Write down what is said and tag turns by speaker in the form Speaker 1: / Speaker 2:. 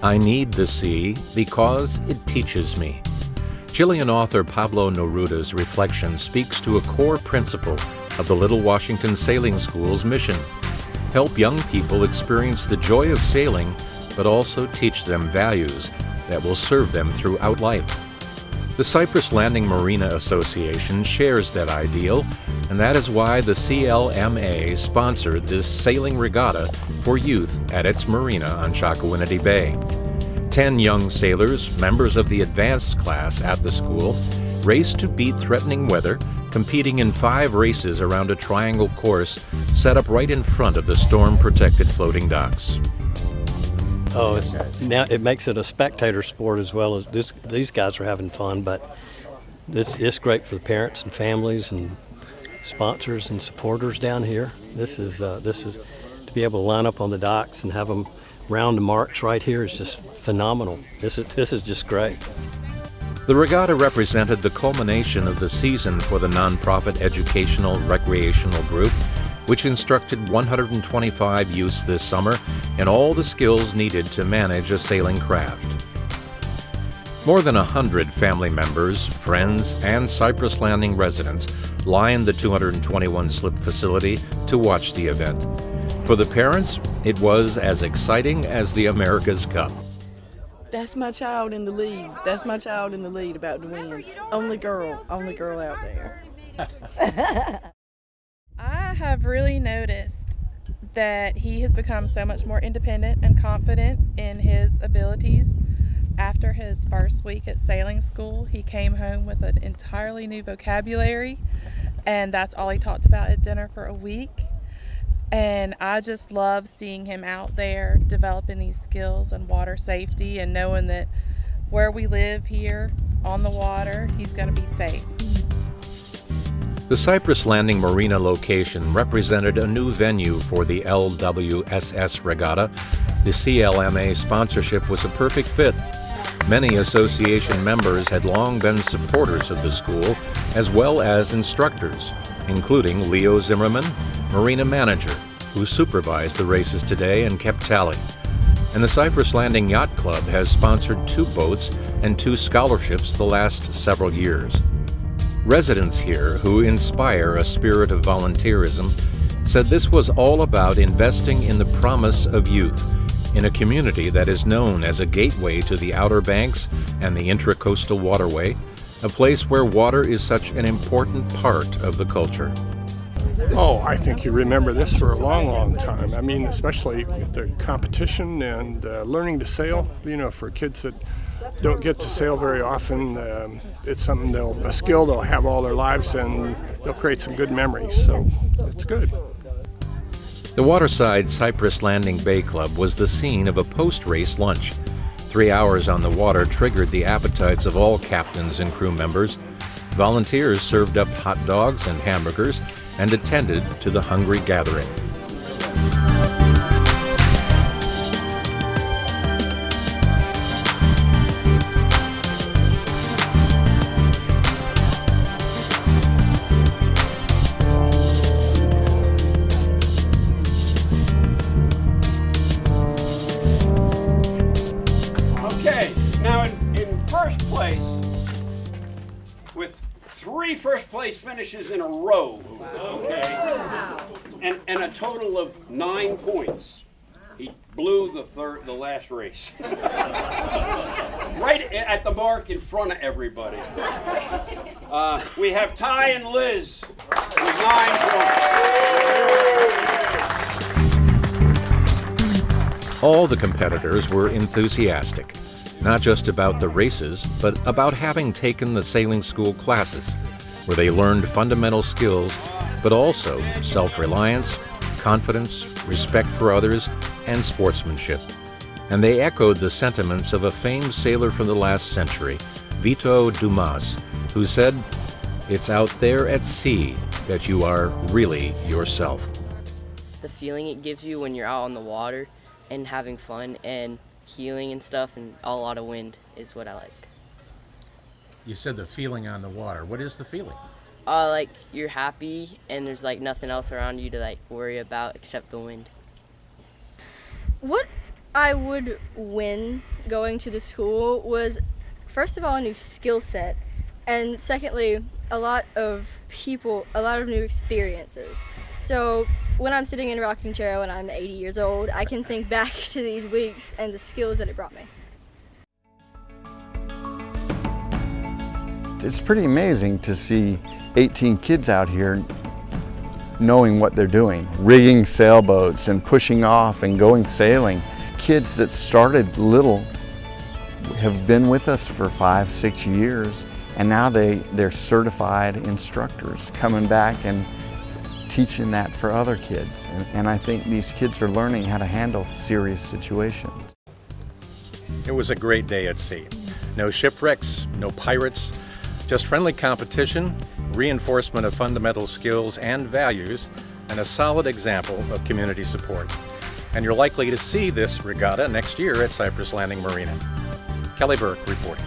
Speaker 1: I need the sea because it teaches me. Chilean author Pablo Neruda's reflection speaks to a core principle of the Little Washington Sailing School's mission: help young people experience the joy of sailing, but also teach them values that will serve them throughout life. The Cypress Landing Marina Association shares that ideal, and that is why the CLMA sponsored this sailing regatta for youth at its marina on Chakawinity Bay. 10 young sailors, members of the advanced class at the school, raced to beat threatening weather, competing in 5 races around a triangle course set up right in front of the storm-protected floating docks.
Speaker 2: Oh, now it makes it a spectator sport as well as these guys are having fun, but it's great for the parents and families and sponsors and supporters down here. This is to be able to line up on the docks and have them round the marks right here is just phenomenal. This is just great.
Speaker 1: The regatta represented the culmination of the season for the nonprofit educational recreational group, which instructed 125 youths this summer in all the skills needed to manage a sailing craft. More than 100 family members, friends, and Cypress Landing residents lined the 221-slip facility to watch the event. For the parents, it was as exciting as the America's Cup.
Speaker 3: That's my child in the lead. That's my child in the lead about to win. Only girl out there.
Speaker 4: I have really noticed that he has become so much more independent and confident in his abilities. After his first week at sailing school, he came home with an entirely new vocabulary, and that's all he talked about at dinner for a week. And I just love seeing him out there developing these skills and water safety and knowing that where we live here on the water, he's going to be safe.
Speaker 1: The Cypress Landing Marina location represented a new venue for the LWSS Regatta. The CLMA sponsorship was a perfect fit. Many association members had long been supporters of the school, as well as instructors, including Leo Zimmerman, marina manager, who supervised the races today and kept tally. And the Cypress Landing Yacht Club has sponsored 2 boats and 2 scholarships the last several years. Residents here, who inspire a spirit of volunteerism, said this was all about investing in the promise of youth in a community that is known as a gateway to the Outer Banks and the Intracoastal Waterway, a place where water is such an important part of the culture.
Speaker 5: Oh, I think you remember this for a long, long time. I mean, especially the competition and learning to sail, for kids that don't get to sail very often. It's something a skill they'll have all their lives, and they'll create some good memories, so it's good.
Speaker 1: The waterside Cypress Landing Bay Club was the scene of a post-race lunch. 3 hours on the water triggered the appetites of all captains and crew members. Volunteers served up hot dogs and hamburgers and attended to the hungry gathering.
Speaker 6: First place finishes in a row, okay, and a total of 9 points. He blew the last race, right at the mark in front of everybody. We have Ty and Liz with 9 points.
Speaker 1: All the competitors were enthusiastic, not just about the races, but about having taken the sailing school classes, where they learned fundamental skills, but also self-reliance, confidence, respect for others, and sportsmanship. And they echoed the sentiments of a famed sailor from the last century, Vito Dumas, who said, "It's out there at sea that you are really yourself."
Speaker 7: The feeling it gives you when you're out on the water and having fun and healing and stuff and a lot of wind is what I like.
Speaker 8: You said the feeling on the water. What is the feeling?
Speaker 7: Like you're happy and there's like nothing else around you to like worry about except the wind.
Speaker 9: What I would win going to the school was, first of all, a new skill set, and secondly, a lot of new experiences. So when I'm sitting in a rocking chair when I'm 80 years old, I can think back to these weeks and the skills that it brought me.
Speaker 10: It's pretty amazing to see 18 kids out here knowing what they're doing, rigging sailboats and pushing off and going sailing. Kids that started little have been with us for 5-6 years, and now they're certified instructors coming back and teaching that for other kids. And I think these kids are learning how to handle serious situations.
Speaker 1: It was a great day at sea. No shipwrecks, no pirates, just friendly competition, reinforcement of fundamental skills and values, and a solid example of community support. And you're likely to see this regatta next year at Cypress Landing Marina. Kelly Burke reporting.